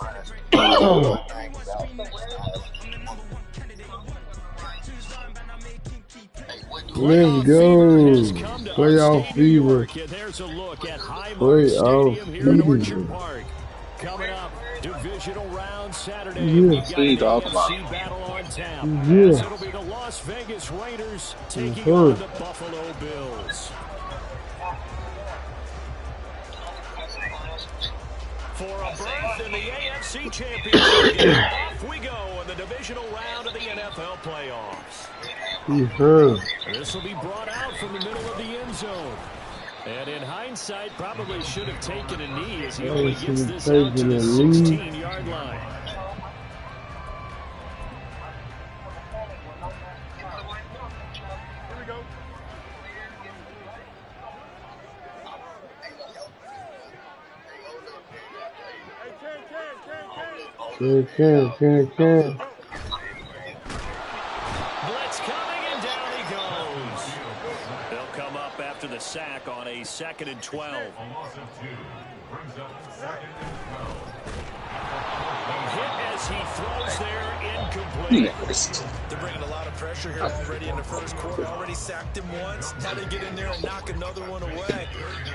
Let's go. Playoff fever. There's a look at Playoff fever. fever. Coming up, divisional round Saturday. Yeah. We've got an AFC battle on tap. Yeah. It'll be the Las Vegas Raiders taking on the Buffalo Bills. For a berth in the AFC Championship game, off we go in the divisional round of the NFL playoffs. This will be brought out from the middle of the end zone. And in hindsight, probably should have taken a knee as he only gets this out to the 16-yard line. Can. Blitz coming, and down he goes. They'll come up after the sack on a 2nd and 12. Hit as he throws there, incomplete. They're bringing a lot of pressure here already in the first quarter. Already sacked him once. Now they get in there and knock another one away.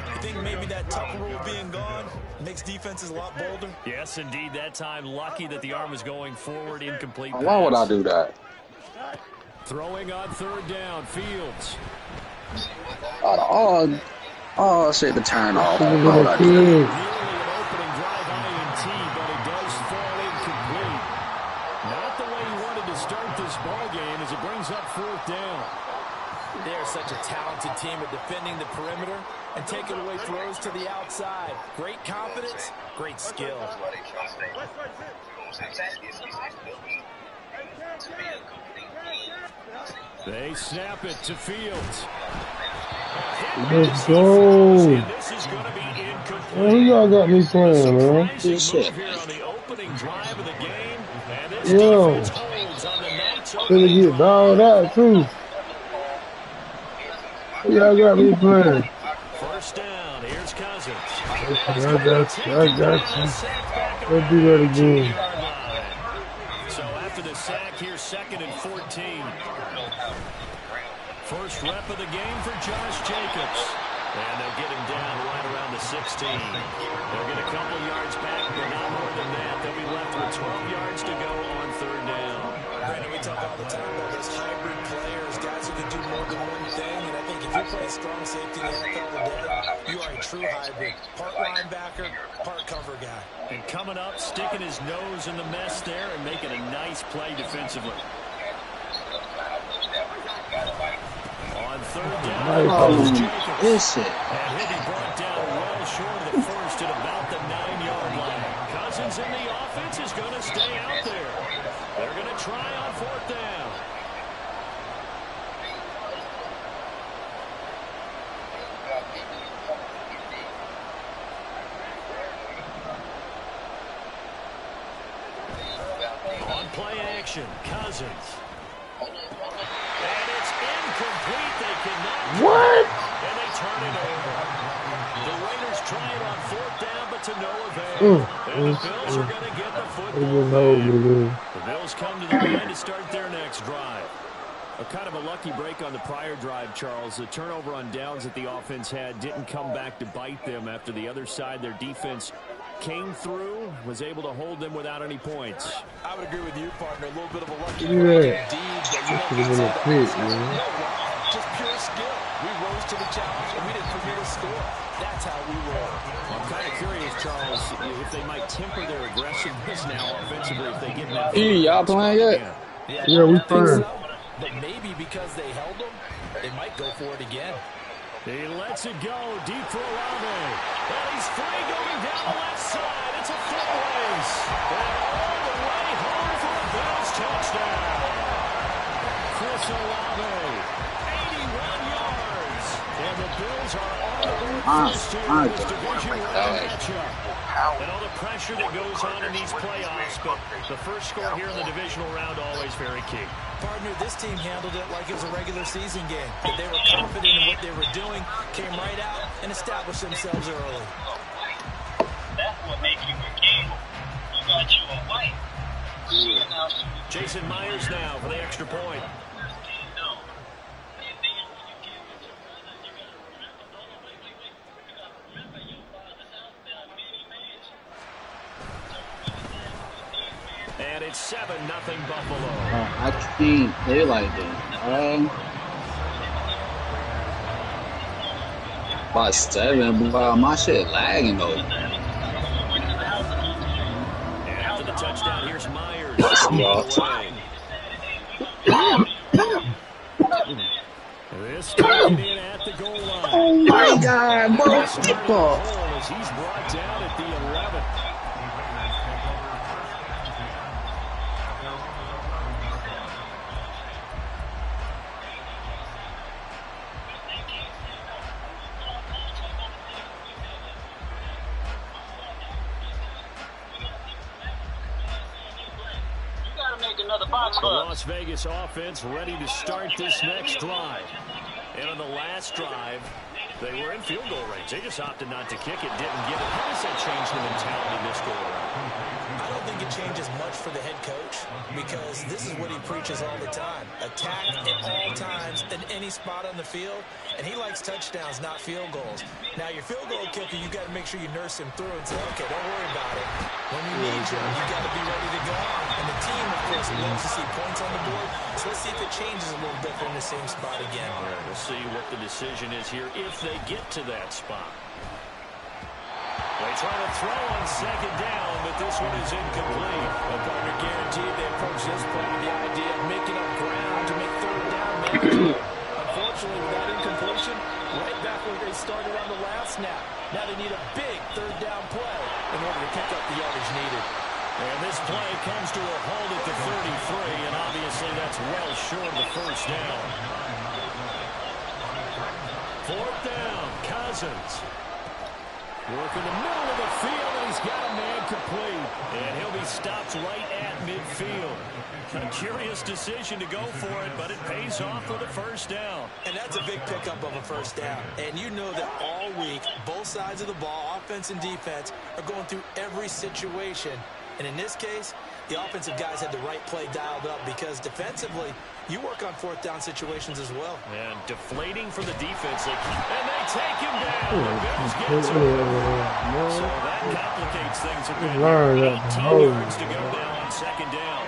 I think maybe that Tucker rule being gone makes defenses a lot bolder. Yes, indeed. That time, lucky that the arm was going forward, incomplete pass. Why would I do that? Throwing on 3rd down, Fields. Oh, shit, the turn off. Nearly an opening drive INT, but it does fall incomplete. Not the way he wanted to start this ball game as it brings up 4th down. They're such a talented team at defending the perimeter and taking away throws to the outside. Great confidence, great skill. They snap it to Fields. Let's go. This is going to be incomplete. Who y'all got me playing, man? Move here on the opening drive of the game. And this Yo. defense holds on the Knights' Gonna opening get dogged out, too. Who y'all got me playing? 1st down. Here's Cousins. I got you. Let's do that again. So after the sack, here's 2nd and 14. First rep of the game for Josh Jacobs. And they'll get him down right around the 16. They'll get a couple yards back, but not more than that. They'll be left with 12 yards to go on 3rd down. Brandon, we talk all the time about those hybrid players, guys who can do more than one thing. And I think if you play strong safety in the NFL today, you are a true hybrid. Part linebacker, part cover guy. And coming up, sticking his nose in the mess there and making a nice play defensively. On 3rd down, This shit. and he'll be brought down well short of the first at about the 9-yard line. Cousins in the offense is going to stay out there. They're going to try on 4th down. On play action, Cousins. And it's incomplete. They cannot. What? And they turn it over. The Raiders try it on 4th down, but to no avail. And the Bills are going to get the football. The Bills come to the line to start their next drive. A kind of a lucky break on the prior drive, Charles. The turnover on downs that the offense had didn't come back to bite them after the other side. Their defense came through, was able to hold them without any points. I would agree with you, partner. A little bit of a lucky Yeah. indeed. Just pure skill. We rose to the challenge, and we didn't forget to score. That's how we roll. I'm kind of curious, Charles, if they might temper their aggressiveness now offensively if they get in that. Y'all playing yet? Yeah, we playing. But maybe because they held them, they might go for it again. He lets it go deep for Olave. And he's free going down the left side. It's a foot race. And all the way home for a Bills touchdown. Chris Olave, 81 yards. And the Bills are on the board first here in this division round matchup. And all the pressure that goes on in these playoffs, but the first score here in the divisional round always very key. Partner, this team handled it like it was a regular season game. They were confident in what they were doing, came right out, and established themselves early. That's what makes you a game. You got Jason Myers now for the extra point. And it's 7-0 Buffalo. I can't play like this. By 7, but my shit lagging though. And after the touchdown, here's Myers. This taken in at the goal line. Oh my God, bro! As he's brought down at the 11. The Las Vegas offense ready to start this next drive. And on the last drive, they were in field goal range. They just opted not to kick it, didn't get it. How does that change the mentality this go around? I don't think it changes much for the head coach because this is what he preaches all the time. Attack at all times in any spot on the field, and he likes touchdowns, not field goals. Now, your field goal kicker, you got to make sure you nurse him through and say, okay, don't worry about it. When you need you, you got to be ready to go. And the team, of course, loves to see points on the board. So let's see if it changes a little bit in the same spot again. All right, we'll see what the decision is here if they get to that spot. They try to throw on second down, but this one is incomplete. A partner guaranteed they approach this play with the idea of making up ground to make third down manageable. Unfortunately, with that incompletion, right back where they started on the last snap. Now they need a big third down play in order to pick up the yardage needed. And this play comes to a halt at the 33, and obviously that's well short of the first down. Fourth down, Cousins. Working the middle of the field, and he's got a man complete. And he'll be stopped right at midfield. A curious decision to go for it, but it pays off for the first down. And that's a big pickup of a first down. And you know that all week, both sides of the ball, offense and defense, are going through every situation. And in this case, the offensive guys had the right play dialed up because defensively, you work on fourth down situations as well. And deflating for the defense. And they take him down. The Bills get to him. So that complicates things a bit. 18 yards to go now on second down.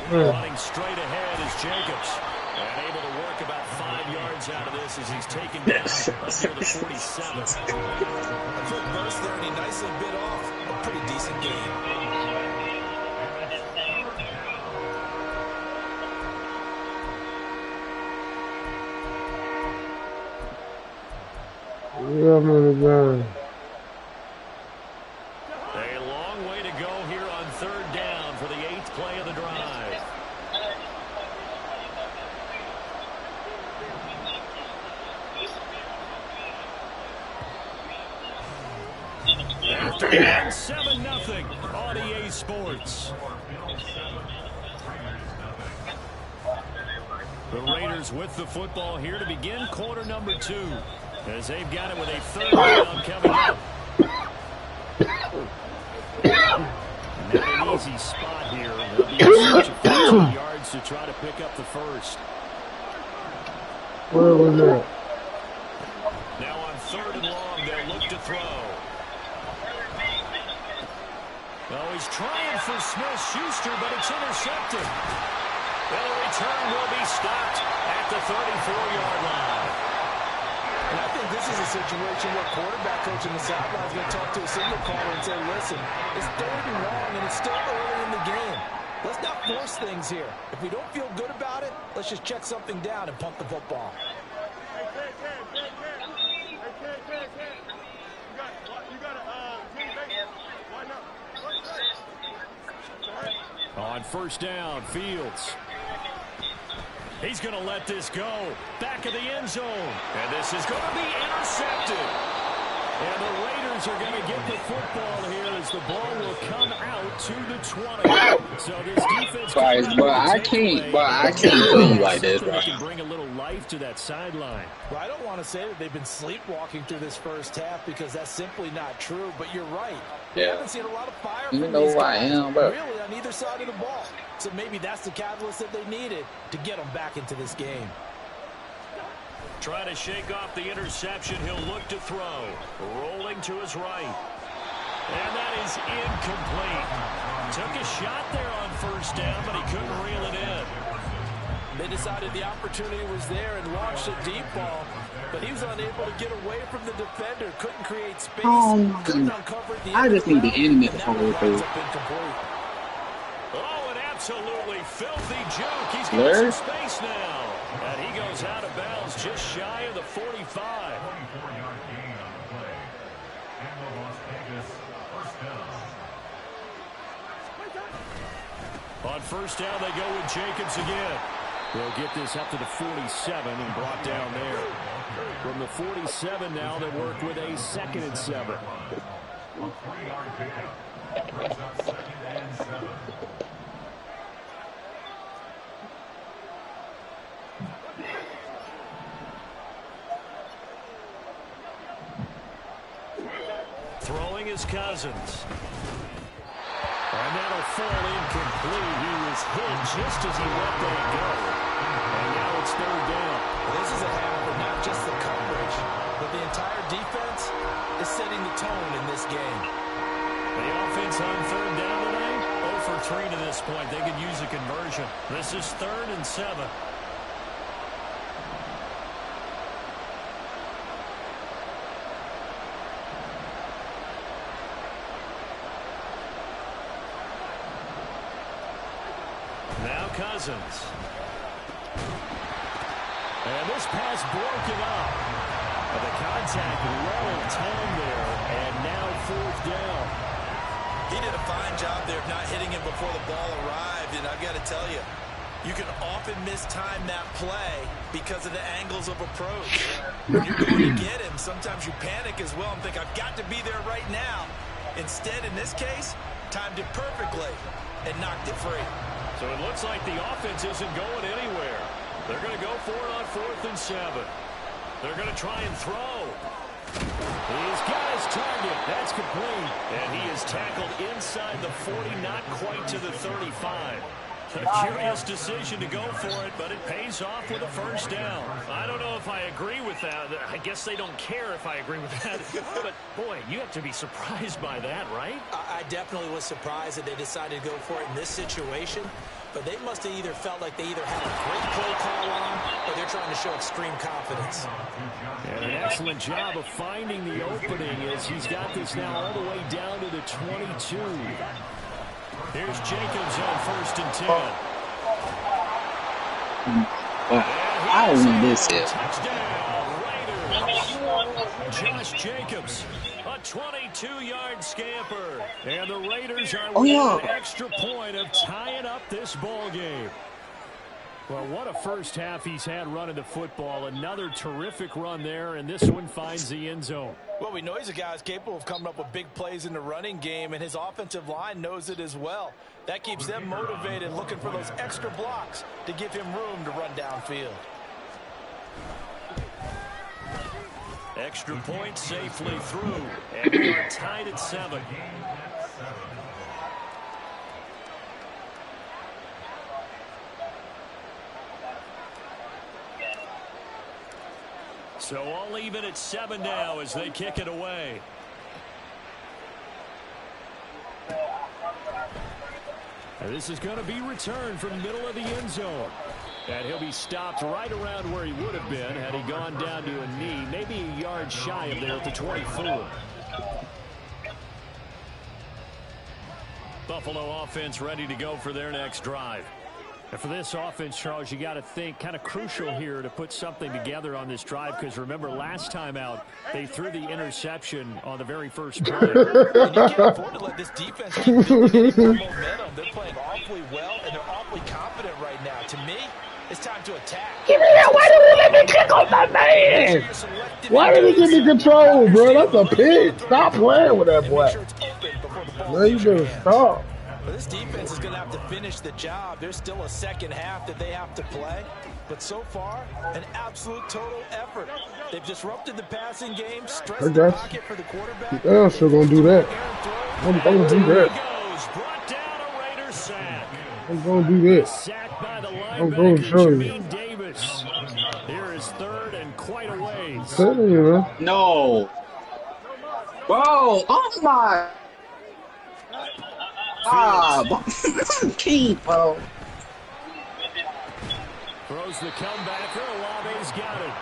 Running straight ahead is Jacobs. And able to work about 5 yards out of this as he's taken down near the 47. A quick burst there, and he nicely bit off a pretty decent game. Yeah, I'm on the ground. A long way to go here on third down for the 8th play of the drive. After that, 7-0 on EA Sports. The Raiders with the football here to begin quarter number 2. As they've got it with a third down coming up. Not an easy spot here. They'll be in search of 15 yards to try to pick up the first. Where was that? Now on third and long, they'll look to throw. Oh, he's trying for Smith-Schuster, but it's intercepted. Well, the return will be stopped at the 34-yard line. And I think this is a situation where quarterback coach in the sideline is going to talk to a signal caller and say, listen, it's third and long, and it's still early in the game. Let's not force things here. If we don't feel good about it, let's just check something down and pump the football. On first down, Fields. He's going to let this go. Back of the end zone. And this is going to be intercepted. And the Raiders are going to get the football here as the ball will come out to the 20. So this defense... Guys, but I can't play you like this, bro. Can bring a little life to that sideline. Well, I don't want to say that they've been sleepwalking through this first half because that's simply not true, but you're right. Yeah. We haven't seen a lot of fire You from know these who I guys, am, bro. really, on either side of the ball. So maybe that's the catalyst that they needed to get them back into this game. Trying to shake off the interception. He'll look to throw. Rolling to his right. And that is incomplete. Took a shot there on first down, but he couldn't reel it in. They decided the opportunity was there and launched a deep ball, but he was unable to get away from the defender. Couldn't create space. Couldn't uncover the I just need the enemy to hold through. Oh, an absolutely filthy juke. He's got some space now. And he goes out of bounds just shy of the 45. On first down, they go with Jacobs again. They'll get this up to the 47 and brought down there. From the 47 now, they work with a 2nd and 7. Throwing his Cousins. And that'll fall incomplete. He was hit just as he let that go. And now it's 3rd down. This is a half, but not just the coverage, but the entire defense is setting the tone in this game. The offense on 3rd down tonight, 0 for 3 to this point. They could use a conversion. This is 3rd and 7. Now Cousins. And this pass broken up. The contact well timed there, and now 4th down. He did a fine job there of not hitting him before the ball arrived, and I've got to tell you, you can often mistime that play because of the angles of approach. When you're going to get him, sometimes you panic as well and think, I've got to be there right now. Instead, in this case, timed it perfectly and knocked it free. So it looks like the offense isn't going anywhere. They're going to go for it on 4th and 7. They're going to try and throw. He's got his target. That's complete. And he is tackled inside the 40, not quite to the 35. A curious decision to go for it, but it pays off with a 1st down. I don't know if I agree with that. I guess they don't care if I agree with that. But, boy, you have to be surprised by that, right? I definitely was surprised that they decided to go for it in this situation. But they must have either felt like they either had a great play call on or they're trying to show extreme confidence. And an excellent job of finding the opening as he's got this now all the way down to the 22. Here's Jacobs on 1st and 10. I don't need this here. Touchdown, Raiders. Josh Jacobs, a 22-yard scamper. And the Raiders are winning an extra point of tying up this ball game. Well, what a first half he's had running the football. Another terrific run there, and this one finds the end zone. Well, we know he's a guy who's capable of coming up with big plays in the running game, and his offensive line knows it as well. That keeps them motivated, looking for those extra blocks to give him room to run downfield. Extra point safely through, and we are tied at 7. So all even at 7 now as they kick it away. And this is going to be returned from the middle of the end zone. And he'll be stopped right around where he would have been had he gone down to a knee, maybe a yard shy of there at the 24. Buffalo offense ready to go for their next drive. And for this offense, Charles, you got to think kind of crucial here to put something together on this drive, because remember last time out they threw the interception on the very first play. And you can't afford to let this defense keep building any more momentum. They're playing awfully well, and they're awfully confident right now. To me, it's time to attack. Give me that. Why do we let me kick on my man? Why did he give me control, bro? That's a pitch. Stop playing with that boy. Man, you better stop. But this defense is going to have to finish the job. There's still a second half that they have to play. But so far, an absolute total effort. They've disrupted the passing game, stressed the pocket for the quarterback. Yeah, I'm still going to do that. I'm going to do that. Goes, brought down a Raider sack. I'm gonna do this. Sacked by the I'm gonna linebacker, show you. Jermaine Davis. Here is third and quite a ways. Telling you, man. No. Bro, oh my God. Keep, bro. Throws the comebacker. Olave's got it.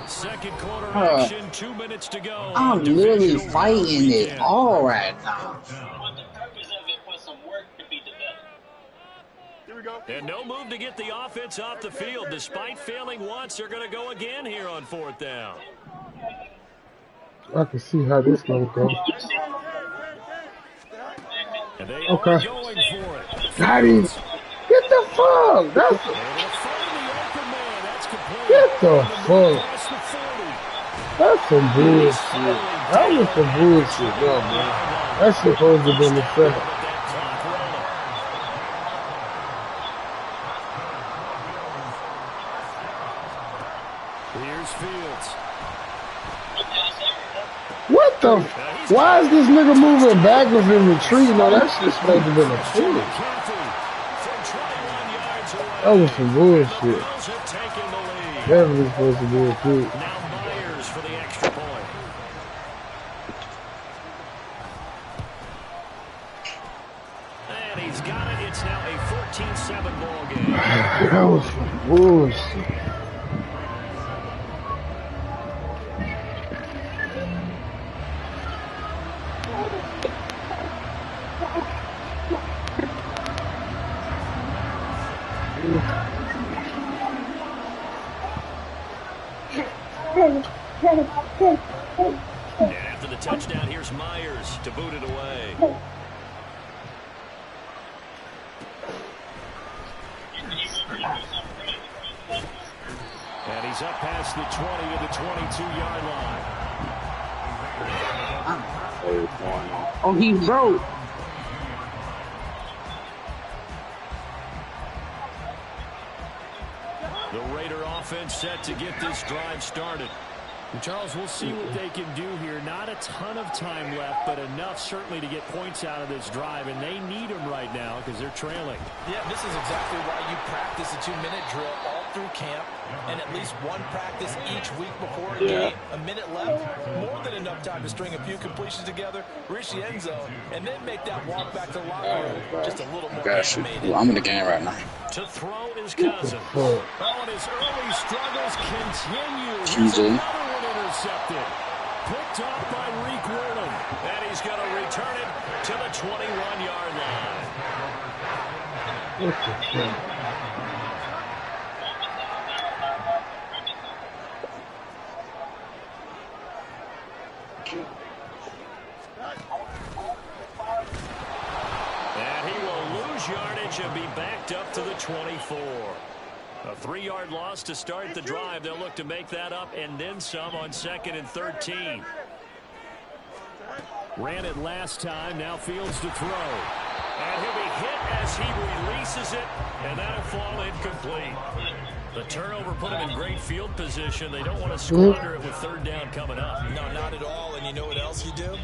Second quarter action, 2 minutes to go. I'm literally fighting it all right now. And no move to get the offense off the field. Despite failing once, they're going to go again here on fourth down. I can see how this gonna go. And they Okay. are going for it. Got him. Get the fuck. That's get the fuck. That's some bullshit. That was some bullshit, though, man. That's supposed to be the second. Here's Fields. What the? Why is this nigga moving backwards in the tree? No, that shit's supposed to be a field. That was some bullshit. Definitely supposed to be a field. Now Myers for the extra point. And he's got it. It's now a 14-7 ball game. That was some bullshit. And after the touchdown, here's Myers to boot it away. And he's up past the 20 to the 22-yard line. Oh, he broke. The Raider offense set to get this drive started. Charles, we'll see what they can do here. Not a ton of time left, but enough certainly to get points out of this drive, and they need them right now because they're trailing. Yeah, this is exactly why you practice a 2-minute drill all through camp and at least one practice each week before a game. A minute left, more than enough time to string a few completions together, reach the end zone, and then make that walk back to the locker room just a little more animated. Well, I'm in the game right now. To throw is Cousins. Oh, and his early struggles continue. TJ. Intercepted. Picked off by Reek Woolen. And he's going to return it to the 21-yard line. What the fuck? And he will lose yardage and be backed up to the 24. A 3-yard loss to start the drive. They'll look to make that up and then some on 2nd and 13. Ran it last time. Now Fields to throw. And he'll be hit as he releases it. And that'll fall incomplete. The turnover put him in great field position. They don't want to squander it with 3rd down coming up. No, not at all. And you know what else you do?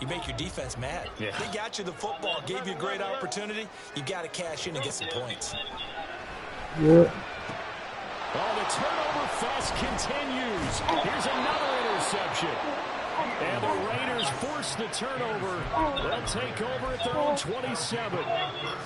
You make your defense mad. Yeah. They got you the football, gave you a great opportunity. You got to cash in and get some points. Yeah. Oh, the turnover fest continues. Here's another interception. And the Raiders force the turnover. They'll take over at their own 27.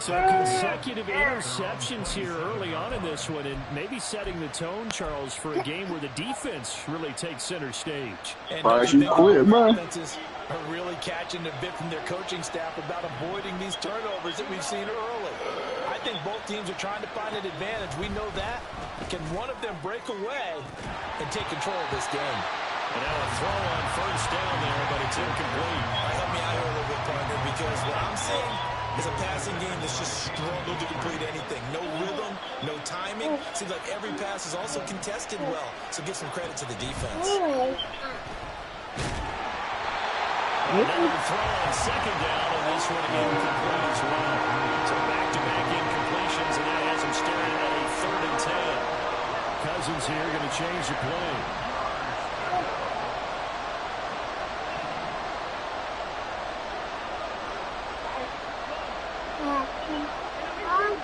So consecutive interceptions here early on in this one, and maybe setting the tone, Charles, for a game where the defense really takes center stage. And you quit, man. Defenses are really catching a bit from their coaching staff about avoiding these turnovers that we've seen early. I think both teams are trying to find an advantage. We know that. Can one of them break away and take control of this game? And now a throw on 1st down there, but it's incomplete. Help me out here a little bit, partner, because what I'm seeing is a passing game that's just struggled to complete anything. No rhythm, no timing. Seems like every pass is also contested well, so give some credit to the defense. Another throw on 2nd down, and this one incomplete as well. So back-to-back incompletions, and that has him staring at a 3rd and 10. Cousins here going to change the play. And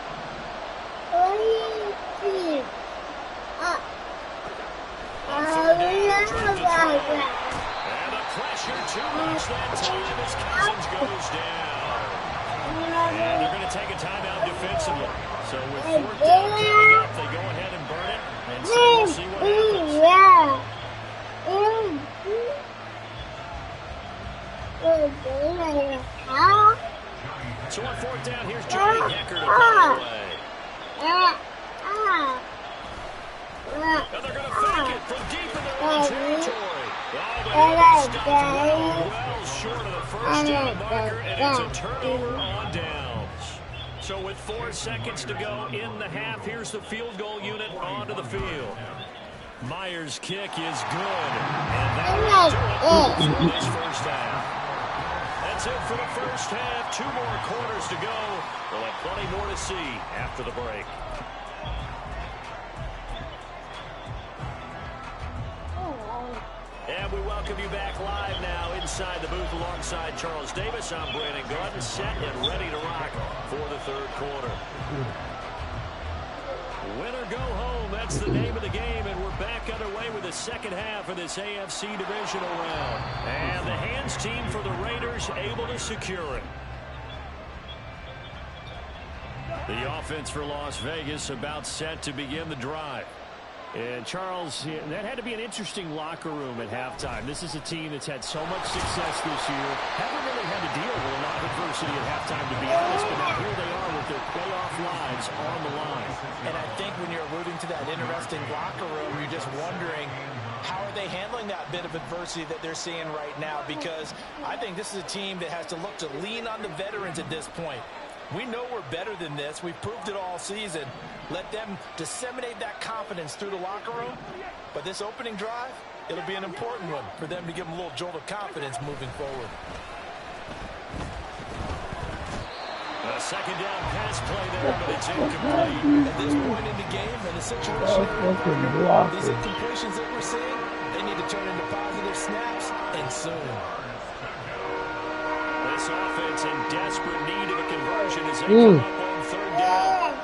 the pressure too much that time as Cousins goes down. And they're going to take a timeout defensively. So with 4th down coming up, they go ahead and burn it. And so we'll see what happens. So on 4th down, here's Johnny Decker to pull away. And they're going to fake it from deep in their own territory. Oh, but well short of the first down marker, and it's a turnover on downs. So with 4 seconds to go in the half, here's the field goal unit onto the field. Myers' kick is good, and that will do it for this first half. That's it for the first half. 2 more quarters to go. We'll have plenty more to see after the break. And we welcome you back live now inside the booth alongside Charles Davis. I'm Brandon Gordon, set and ready to rock for the 3rd quarter. Win or go home, that's the name of the game, and we're back underway with the second half of this AFC divisional round. And the hands team for the Raiders able to secure it. The offense for Las Vegas about set to begin the drive. And Charles, that had to be an interesting locker room at halftime. This is a team that's had so much success this year. Haven't really had to deal with a lot of adversity at halftime, to be honest, but now here they are with their playoff lives on the line. And I think when you're alluding to that interesting locker room, you're just wondering, how are they handling that bit of adversity that they're seeing right now? Because I think this is a team that has to look to lean on the veterans at this point. We know we're better than this. We've proved it all season. Let them disseminate that confidence through the locker room. But this opening drive, it'll be an important one for them to give them a little jolt of confidence moving forward. A second down pass play there, but it's incomplete. At this point in the game, in a situation, these incompletions that we're seeing, they need to turn into positive snaps, and soon. This offense in desperate need of a conversion as they come up on 3rd down.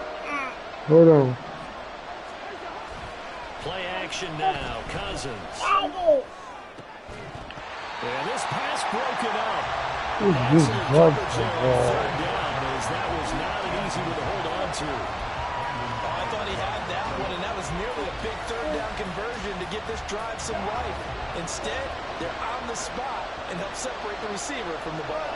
Hold on. Play action now. Cousins. And this pass broken up. Excellent coverage there on 3rd down, as that was not an easy one to hold on to. Oh, I thought he had that one, and that was nearly a big 3rd down conversion to give this drive some life. Instead, they're on the spot and help separate the receiver from the ball.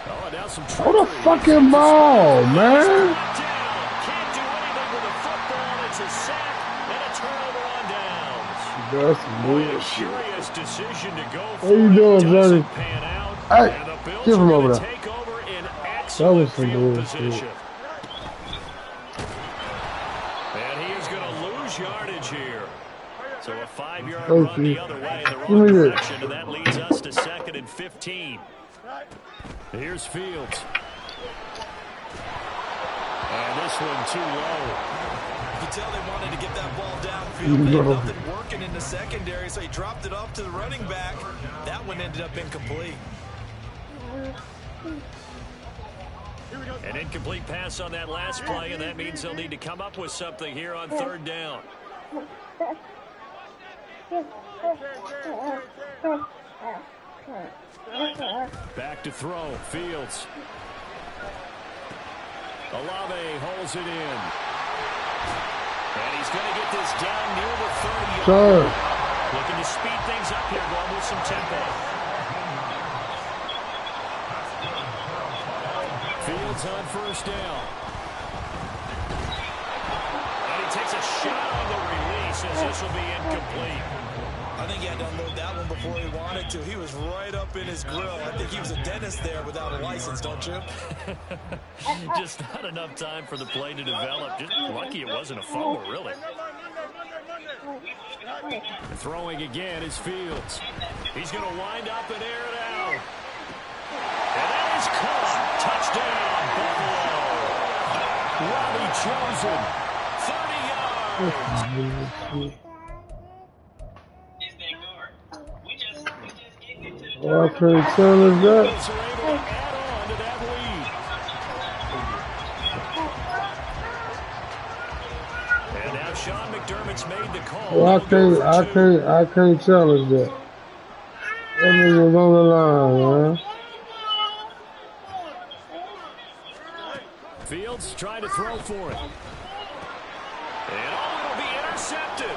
Oh, now some Hold the fucking ball, man. Can't do anything with the football. It's a sack and a turnover on downs. That's A bullshit. curious decision to go for. What you doing, Doesn't Johnny? pan out. Hey, And the Bills give him are over gonna there. take over in That excellent was some field bullshit. position. And he is going to lose yardage here. So a 5-yard run the other way in the wrong direction, and that leads us to 2nd and 15. Here's Fields. And this one too low. You can tell they wanted to get that ball downfield. They had nothing working in the secondary, so he dropped it off to the running back. That one ended up incomplete. An incomplete pass on that last play, and that means they'll need to come up with something here on 3rd down. Back to throw. Fields. Olave holds it in. And he's going to get this down near the 30-yard line. Looking to speed things up here, going with some tempo. Fields on 1st down. And he takes a shot on the release as this will be incomplete. I think he had to unload that one before he wanted to. He was right up in his grill. I think he was a dentist there without a license, don't you? Just not enough time for the play to develop. Just lucky it wasn't a fumble, really. Throwing again is Fields. He's going to wind up and air it out. And that is caught. Touchdown, Buffalo. Robbie Chosen, 30 yards. What kind of turn is that? Sean McDermott's made the call. Well, I can't challenge that. That nigga was on the line, man. Fields trying to throw for it. And it'll be intercepted.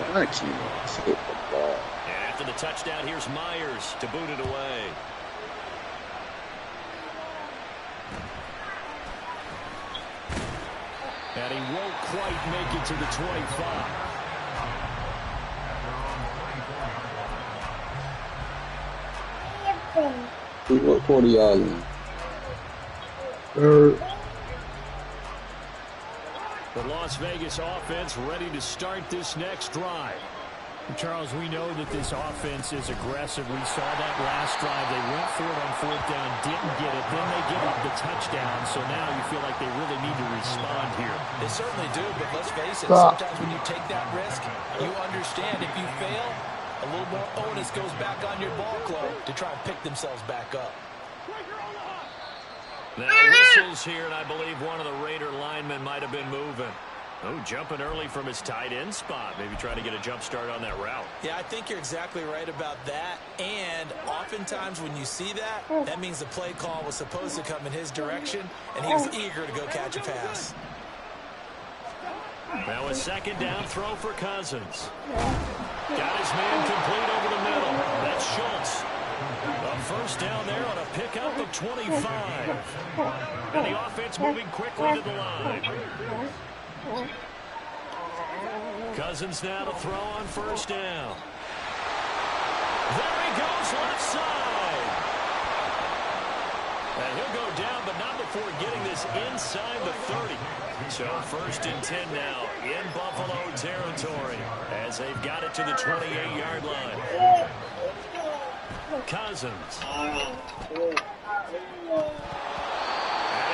I can't hit the ball. And after the touchdown, here's Myers to boot it away. And he won't quite make it to the 25. What quarter y'all in? The Las Vegas offense ready to start this next drive. Charles, we know that this offense is aggressive. We saw that last drive. They went for it on fourth down, didn't get it. Then they give up the touchdown. So now you feel like they really need to respond here. They certainly do, but let's face it. Sometimes when you take that risk, you understand if you fail, a little more onus goes back on your ball club to try and pick themselves back up. Now whistles here, and I believe one of the Raider linemen might have been moving. Oh, jumping early from his tight end spot. Maybe trying to get a jump start on that route. Yeah, I think you're exactly right about that. And oftentimes when you see that, that means the play call was supposed to come in his direction, and he was eager to go catch a pass. Now a second down throw for Cousins. Got his man complete over the middle. That's Schultz. A first down there on a pickup of 25. And the offense moving quickly to the line. Cousins now to throw on first down. There he goes left side. And he'll go down, but not before getting this inside the 30. So first and 10 now in Buffalo territory as they've got it to the 28-yard line. Cousins. And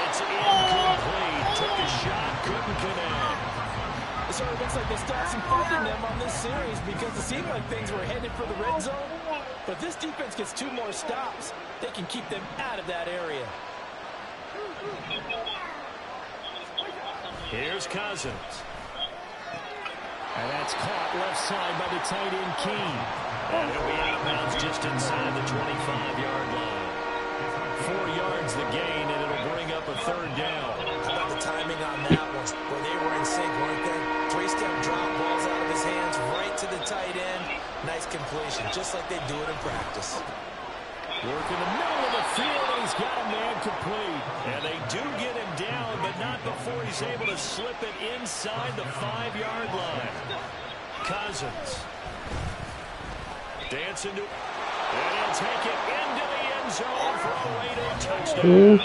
it's incomplete. Took a shot, couldn't connect. It sort of looks like they still have some fight in them on this series because it seemed like things were headed for the red zone. But this defense gets 2 more stops. They can keep them out of that area. Here's Cousins. And that's caught left side by the tight end Keene. And he'll be out of bounds just inside the 25-yard line. 4 yards the gain, and it'll bring up a third down. How about the timing on that one? Where they were in sync, weren't they? 3-step drop, balls out of his hands, right to the tight end. Nice completion, just like they do it in practice. Working the middle of the field, and he's got a man complete. And they do get him down, but not before he's able to slip it inside the 5-yard line. Cousins. Dancing to, and he'll take it into the end zone for a Raider touchdown.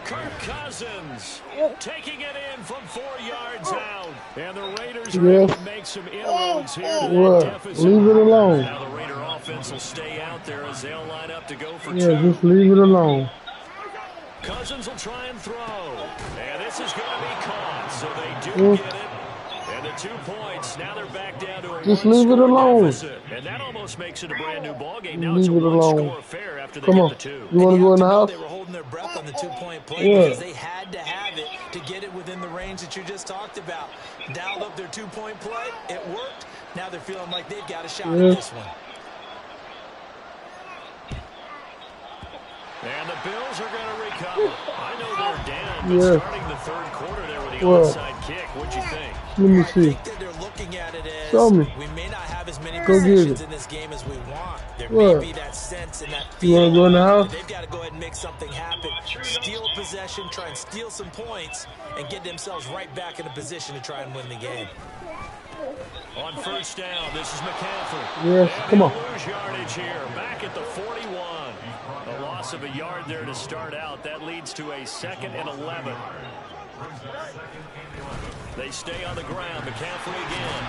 Kirk Cousins taking it in from 4 yards out. And the Raiders are able to make some inroads here to that deficit. Leave it alone. Now the Raider offense will stay out there as they'll line up to go for 2. Just leave it alone. Cousins will try and throw. And this is going to be caught. So they do get it. And the 2 points, now they're back down to a just leave it alone. deficit. And that almost makes it a brand new ball game. Now it's a one-score affair after they get the 2. You want to go in the house? They were holding their breath on the 2-point play because they had to have it to get it within the range that you just talked about. Dialed up their 2-point play. It worked. Now they're feeling like they've got a shot at this one. And the Bills are going to recover. I know they're down, but starting the third quarter there with the onside kick, what'd you think? Let me see. I think that they're looking at it as Show me. we may not have as many possessions in this game as we want. There may be that sense and that You want to go in the house? they've got to go ahead and make something happen. Steal a possession, try and steal some points, and get themselves right back in a position to try and win the game. On first down, this is McCaffrey. Yes, come on. Lose yardage here, back at the 41. A loss of a yard there to start out. That leads to a 2nd and 11. They stay on the ground. McCaffrey again.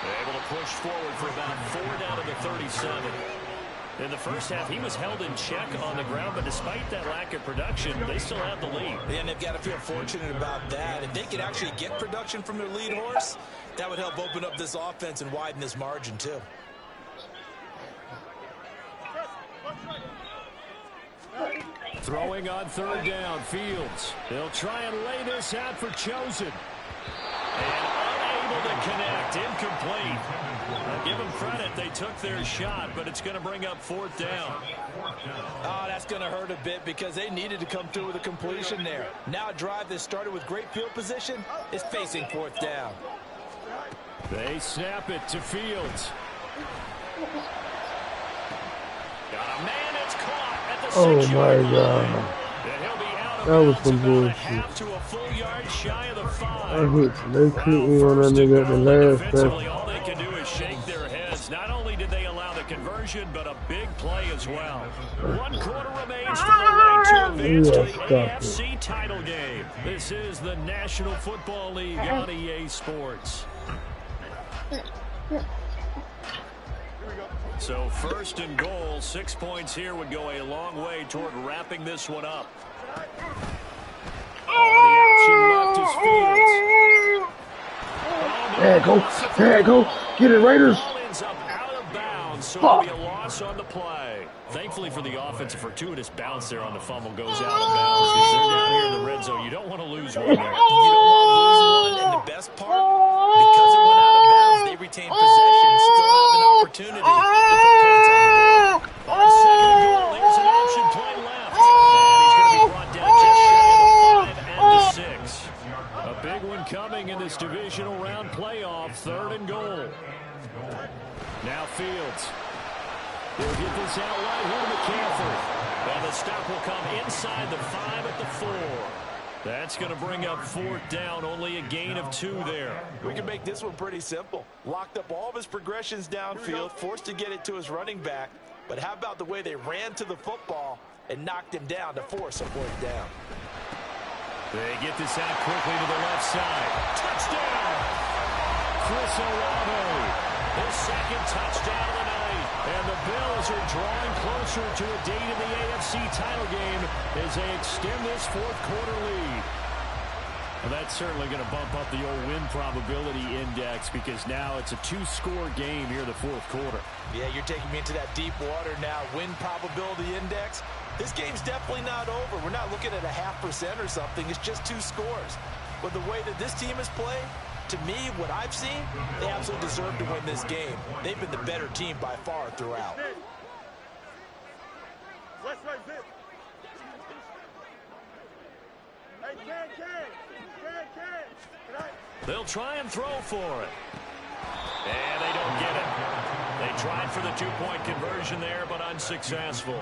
They're able to push forward for about 4 down to the 37. In the first half, he was held in check on the ground, but despite that lack of production, they still have the lead. And they've got to feel fortunate about that. If they could actually get production from their lead horse, that would help open up this offense and widen this margin, too. Throwing on third down, Fields. They'll try and lay this out for Chosen. And unable to connect, incomplete. Now give them credit, they took their shot, but it's going to bring up fourth down. Oh, that's going to hurt a bit because they needed to come through with a completion there. Now a drive that started with great field position is facing fourth down. They snap it to Fields. Got a man, it's caught at the 6-yard line. God. And he'll be out of That was bounds some about a bullshit. half to a full yard shy of the 5. I hit they couldn't me on that nigga at the last Defensively, second. all they can do is shake their heads. Not only did they allow the conversion, but a big play as well. 1 quarter remains for the way to advance to the AFC title game. This is the National Football League on EA Sports. So first and goal, 6 points here would go a long way toward wrapping this one up. The option left is Fields. There it go. Get it, Raiders. Ball ends up out of bounds, so it'll be a loss on the play. Thankfully for the offense, a fortuitous bounce there on the fumble goes out of bounds because they're down here in the red zone. You don't want to lose one there. You don't want to lose one, and the best part, because it went out of bounds, they retain possession, still have an opportunity to put points on the board. On second and goal, here's an option play left. And he's going to be brought down just shy of the 5 and the 6. A big one coming in this divisional round playoff, third and goal. Now Fields. He'll get this out right here to McCaffrey. And the stop will come inside the 5 at the 4. That's going to bring up fourth down, only a gain of 2 there. We can make this one pretty simple. Locked up all of his progressions downfield, forced to get it to his running back. But how about the way they ran to the football and knocked him down to force a fourth down? They get this out quickly to the left side. Touchdown! Chris Olave. His second touchdown of the night. And the Bills are drawing closer to a date in the AFC title game as they extend this fourth quarter lead. Well, that's certainly going to bump up the old win probability index because now it's a 2-score game here in the fourth quarter. Yeah, you're taking me into that deep water now. Win probability index. This game's definitely not over. We're not looking at a 0.5% or something. It's just 2 scores. But the way that this team has played, to me, what I've seen, they absolutely deserve to win this game. They've been the better team by far throughout. They'll try and throw for it. And they don't get it. They tried for the 2-point conversion there, but unsuccessful.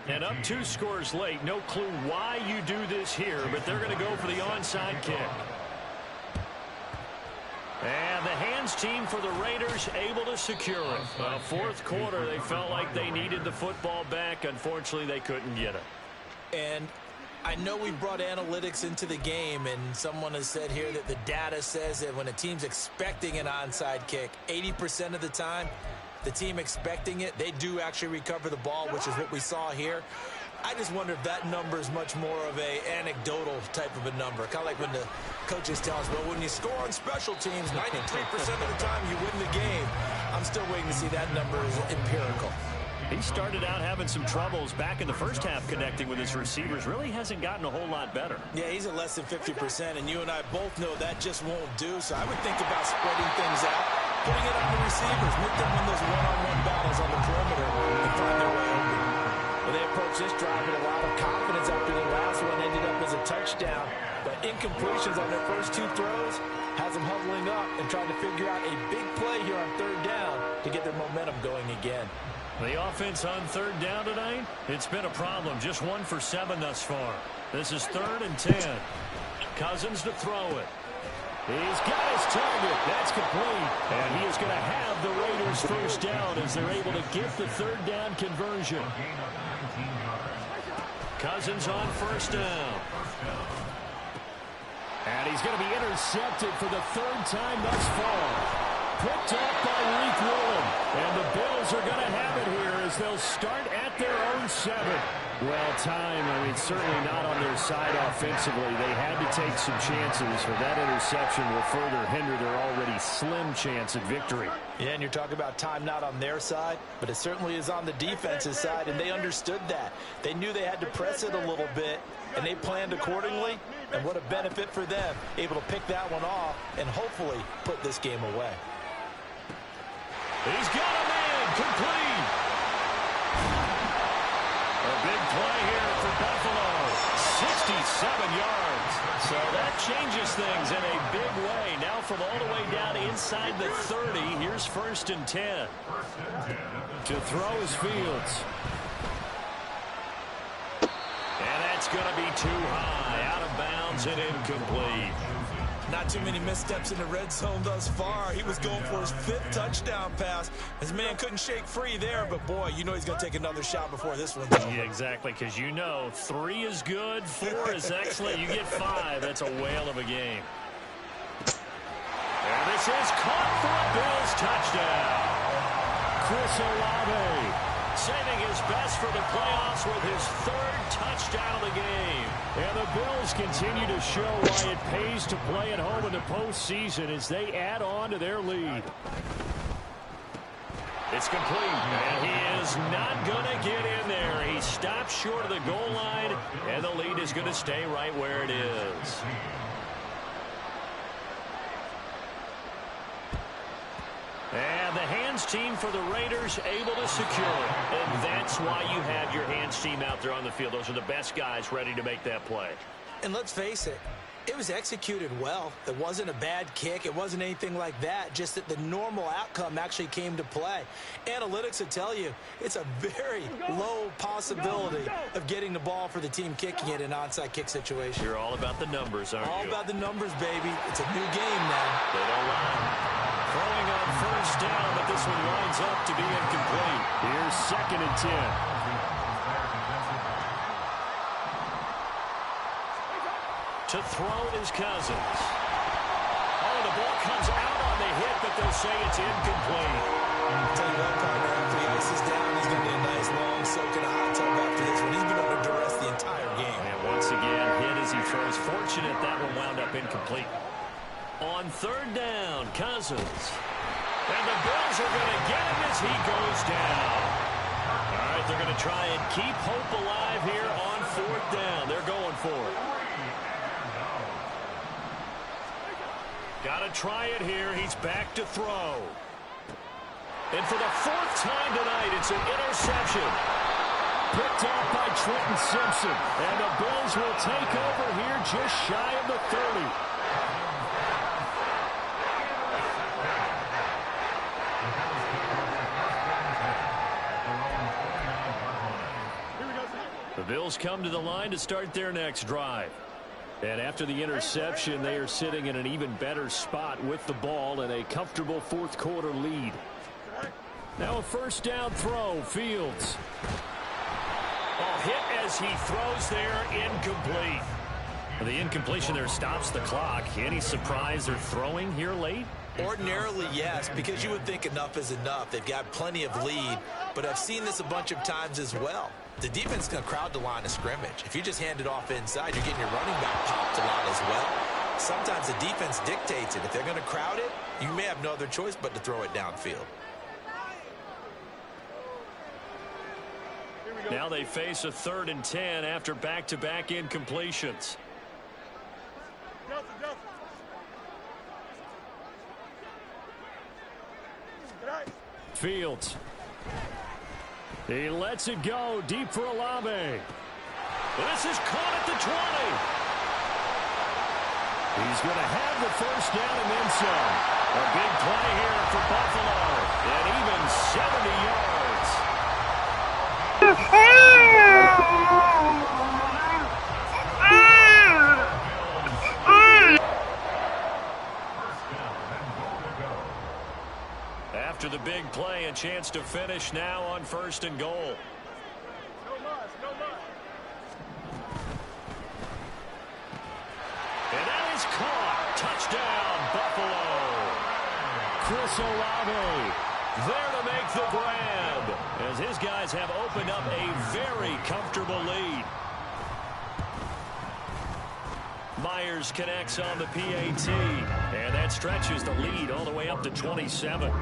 And up 2 scores late. No clue why you do this here, but they're going to go for the onside kick. And the hands team for the Raiders able to secure it. Fourth quarter, they felt like they needed the football back. Unfortunately, they couldn't get it. And I know we brought analytics into the game, and someone has said here that the data says that when a team's expecting an onside kick, 80% of the time, the team expecting it, they do actually recover the ball, which is what we saw here. I just wonder if that number is much more of a anecdotal type of a number. Kind of like when the coaches tell us, well, when you score on special teams, 93% of the time you win the game. I'm still waiting to see that number is empirical. He started out having some troubles back in the first half connecting with his receivers. Really hasn't gotten a whole lot better. Yeah, he's at less than 50%, and you and I both know that just won't do. So I would think about spreading things out, putting it on the receivers, make them win those one-on-one battles on the perimeter and find their way open. Well, they approach this drive with a lot of confidence after the last one ended up as a touchdown. But incompletions on their first 2 throws has them huddling up and trying to figure out a big play here on third down to get their momentum going again. The offense on third down tonight, it's been a problem. Just 1 for 7 thus far. This is 3rd and 10. Cousins to throw it. He's got his target. That's complete. And he is going to have the Raiders first down as they're able to get the third down conversion. Cousins on first down. And he's going to be intercepted for the 3rd time thus far. Picked up by Reek Woolen. And the Bills are going to have it here as they'll start at their own 7. Well, time, certainly not on their side offensively. They had to take some chances, or that interception will further hinder their already slim chance at victory. Yeah, and you're talking about time not on their side, but it certainly is on the defense's side, and they understood that. They knew they had to press it a little bit, and they planned accordingly, and what a benefit for them, able to pick that one off and hopefully put this game away. He's got a man, complete. A big play here for Buffalo, 67 yards. So that changes things in a big way. Now from all the way down inside the 30, here's 1st and 10. To throw is Fields. And that's going to be too high, out of bounds and incomplete. Not too many missteps in the red zone thus far. He was going for his 5th touchdown pass. His man couldn't shake free there, but boy, you know he's going to take another shot before this one's over. Yeah, exactly, because 3 is good, 4 is excellent. You get 5, that's a whale of a game. And this is caught for a Bills touchdown. Chris Olave saving his best for the playoffs with his 3rd touchdown of the game. And the Bills continue to show why it pays to play at home in the postseason as they add on to their lead. It's complete, and he is not going to get in there. He stops short of the goal line, and the lead is going to stay right where it is. And the hands team for the Raiders able to secure it. And that's why you have your hands team out there on the field. Those are the best guys ready to make that play. And let's face it, it was executed well. It wasn't a bad kick. It wasn't anything like that. Just that the normal outcome actually came to play. Analytics will tell you it's a very low possibility of getting the ball for the team kicking it in an onside kick situation. You're all about the numbers, aren't you? All about the numbers, baby. It's a new game now. They don't lie. Throwing on 1st down, but this one winds up to be incomplete. Here's 2nd and 10. To throw is Cousins. Oh, the ball comes out on the hit, but they'll say it's incomplete. I'll tell you what, partner, after the ice is down, he's going to get a nice long soak in a hot tub after this one. He's been under duress the entire game. And once again, hit as he throws. Fortunate that one wound up incomplete. On 3rd down, Cousins. And the Bills are going to get him as he goes down. All right, they're going to try and keep hope alive here on 4th down. They're going for it. Got to try it here. He's back to throw. And for the 4th time tonight, it's an interception. Picked off by Trenton Simpson. And the Bills will take over here just shy of the 30. The Bills come to the line to start their next drive. And after the interception, they are sitting in an even better spot with the ball and a comfortable 4th quarter lead. Now a 1st down throw, Fields. Oh, hit as he throws there, incomplete. The incompletion there stops the clock. Any surprise they're throwing here late? Ordinarily, yes, because you would think enough is enough. They've got plenty of lead, but I've seen this a bunch of times as well. The defense is going to crowd the line of scrimmage. If you just hand it off inside, you're getting your running back popped a lot as well. Sometimes the defense dictates it. If they're going to crowd it, you may have no other choice but to throw it downfield. Now they face a 3rd and 10 after back-to-back incompletions. Fields. He lets it go deep for Olave. This is caught at the 20. He's going to have the 1st down and then some. A big play here for Buffalo. And even 70 yards. After the big play, a chance to finish now on 1st and goal. And that is caught. Touchdown, Buffalo. Chris Chris Olave there to make the grab, as his guys have opened up a very comfortable lead. Myers connects on the PAT, and that stretches the lead all the way up to 27.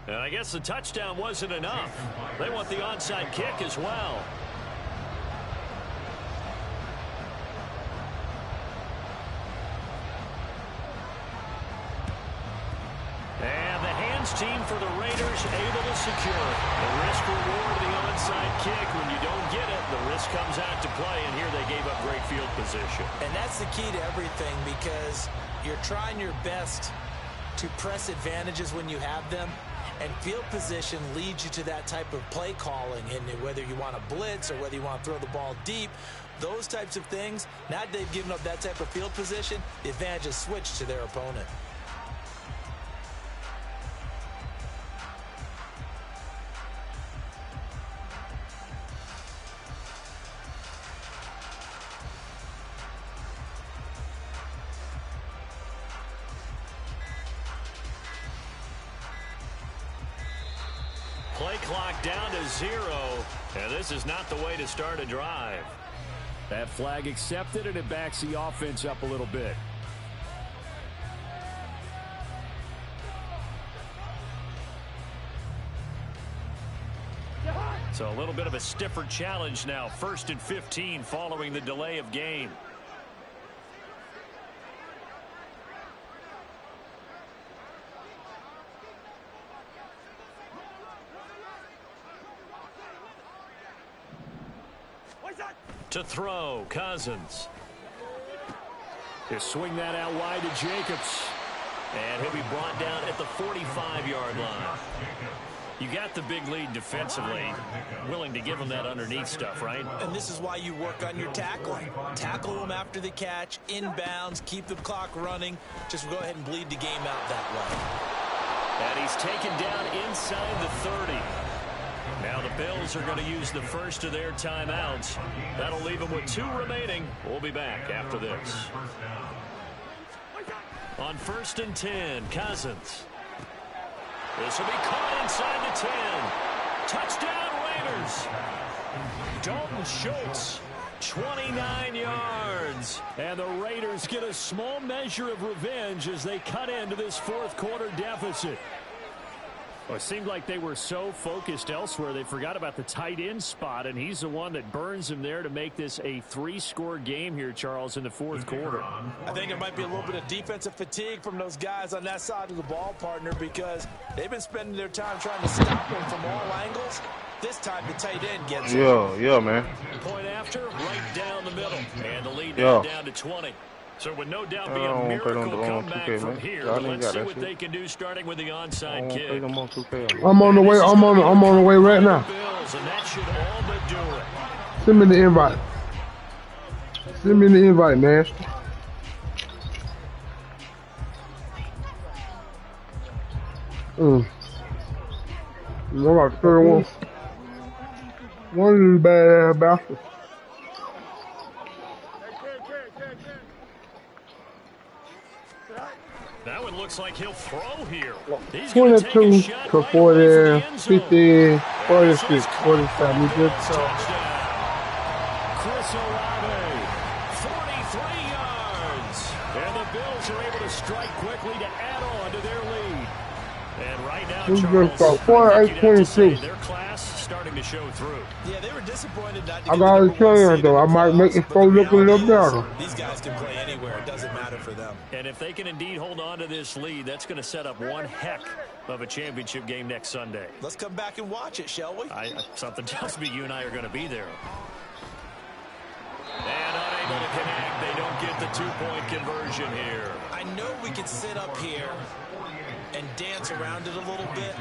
And I guess the touchdown wasn't enough. They want the onside kick as well. And the hands team for the Raiders able to secure it. The risk reward of the onside kick. When you don't get it, the risk comes out to play, and here they gave up great field position. And that's the key to everything, because you're trying your best to press advantages when you have them. And field position leads you to that type of play calling, and whether you want to blitz or whether you want to throw the ball deep, those types of things, now that they've given up that type of field position, the advantage is switched to their opponent. Play clock down to 0, and this is not the way to start a drive. That flag accepted, and it backs the offense up a little bit. So a little bit of a stiffer challenge now. 1st and 15 following the delay of game. To throw, Cousins. He'll swing that out wide to Jacobs. And he'll be brought down at the 45-yard line. You got the big lead defensively. Willing to give him that underneath stuff, right? And this is why you work on your tackling. Tackle them after the catch, inbounds, keep the clock running. Just go ahead and bleed the game out that way. And he's taken down inside the 30. Now the Bills are going to use the first of their timeouts. That'll leave them with 2 remaining. We'll be back after this. On 1st and 10, Cousins. This will be caught inside the 10. Touchdown Raiders. Dalton Schultz, 29 yards. And the Raiders get a small measure of revenge as they cut into this 4th quarter deficit. Well, it seemed like they were so focused elsewhere they forgot about the tight end spot, and he's the one that burns him there to make this a 3-score game here, Charles, in the 4th quarter. I think there might be a little bit of defensive fatigue from those guys on that side of the ball, partner, because they've been spending their time trying to stop him from all angles. This time the tight end gets it. Yeah, man. Point after, right down the middle, and the lead now down to 20. So would no doubt be a miracle comeback from here. But let's see what they can do starting with the onside kick. I'm on the way. I'm on the way right now. And that should all but do it. Send me the invite. Send me the invite, man. I'm about 31. One of these bad ass bastards. That one looks like he'll throw here. He's 22 to 40, 50, 46, 47. We good. Chris Olave, 43 yards. And the Bills are able to strike quickly to add on to their lead. And right now, Charles, their class starting to show through. Yeah, they were disappointed not to I got to tell you, though, I might make this phone look a little better. These guys can play anywhere. It doesn't matter for them. And if they can indeed hold on to this lead, that's going to set up one heck of a championship game next Sunday. Let's come back and watch it, shall we? Something tells me you and I are going to be there. And unable to connect. They don't get the 2-point conversion here. I know we can sit up here and dance around it a little bit.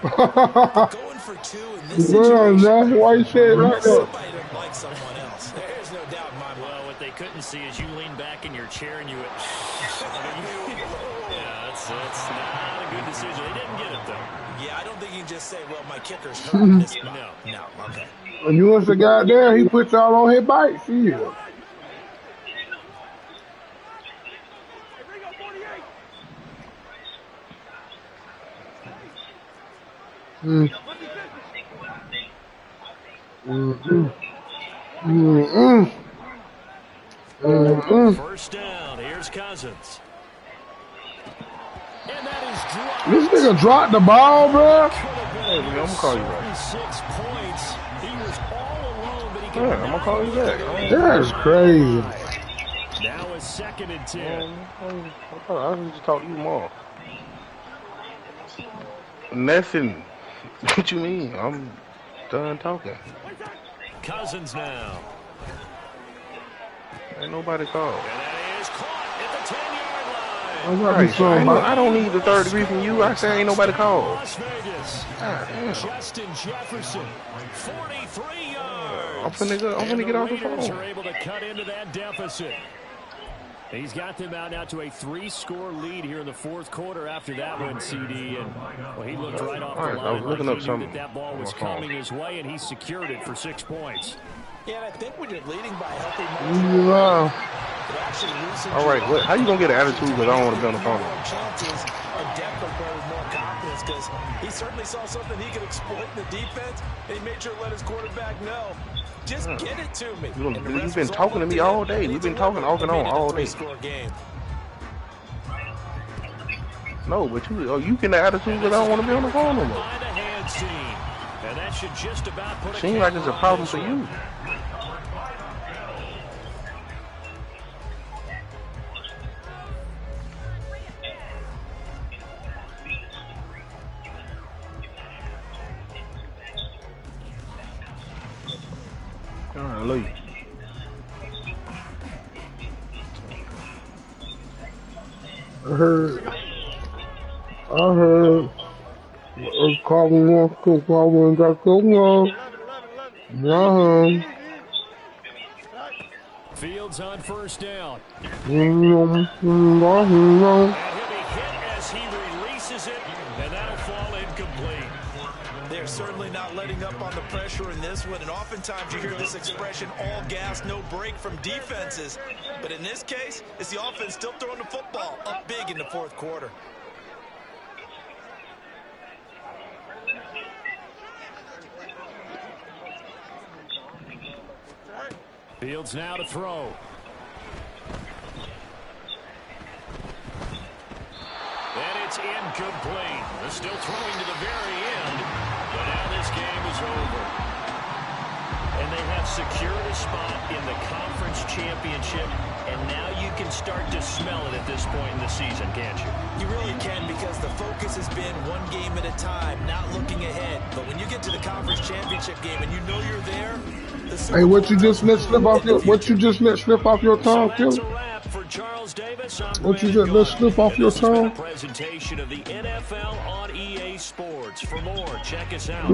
Going for 2 in this situation. Why you say it like that? Somebody doesn't like someone else. There's no doubt in my mind. Well, what they couldn't see as you leaned back in your chair and you went, yeah, that's not a good decision. They didn't get it, though. Yeah, I don't think you can just say, well, my kicker's hurt in this spot. No, okay. When you was the guy there, he put y'all on his bike. See ya. First down. Here's Cousins. And that is dropped. This nigga dropped the ball, bro. Hey, I'm gonna call you back. 6 points. He was all alone, but he Yeah, I'm gonna call you back. That's crazy. Now it's 2nd and 10. I need to talk to you more. Nothing. What you mean? I'm done talking. Cousins now. Ain't nobody called. And that is caught at the 10-yard line. I don't need the third degree from you. I say ain't nobody called. Las Vegas. Justin Jefferson, 43 yards. I'm finna get off the Raiders phone. are able to cut into that deficit. He's got them out now to a 3-score lead here in the 4th quarter after that one, CD. And well, he looked right off the line. I was looking up something. That ball was coming his way, and he secured it for 6 points. Yeah, and I think when you're leading by a healthy margin, all right, how you gonna get an attitude because I don't want to be on the phone? Chances and depth will play with more confidence because he certainly saw something he could exploit in the defense, and he made sure to let his quarterback know. Just get it to me. You've been talking to me all day. We've been talking off and on all day. No, but you get the attitude that I don't want to be on the phone no more. Seems like it's a problem for you. Golly. I heard. Fields on first down. And he'll be hit as he releases it, and that'll fall incomplete. They're certainly not letting up on the pressure in this one, and oftentimes you hear this expression, all gas, no break from defenses. But in this case, it's the offense still throwing the football up big in the 4th quarter. Fields now to throw. And it's incomplete. They're still throwing to the very end. But now this game is over. And they have secured a spot in the conference championship. And now you can start to smell it at this point in the season, can't you? You really can, because the focus has been one game at a time, not looking ahead. But when you get to the conference championship game and you know you're there, hey, what you just let slip off your tongue, Phil? What you just let slip off your tongue? Presentation of the NFL on EA Sports. For more, check us out.